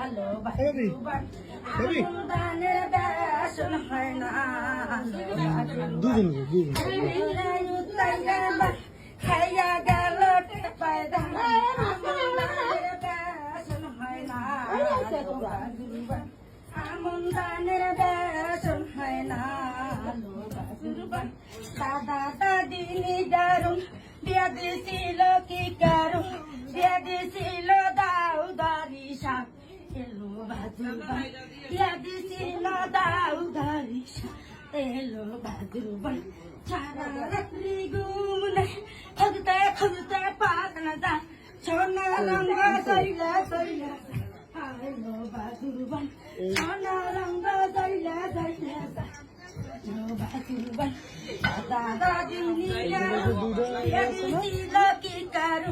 আলো বাজুবান আমদানের বেসন হয় না খাইয়া গেল পায়দা আমদানের বেসন হয় না আমদানের বেসন হয় না দাদা দাদি নিদারুন বিয়া দিছিল কি কারুন বিয়া দিছিল দাও দারি সাপ এলো বাজুবান বিয়া দিছিল দাও দারি সাপ এলো বাজুবান সারা রাত্রি ঘুম নাই খুঁজতে খুঁজতে পাক না যা সোনা রঙ সইলা সইলা এলো বাজুবান সোনা রঙ সইলা সইলা দাদা দিনী কি কারু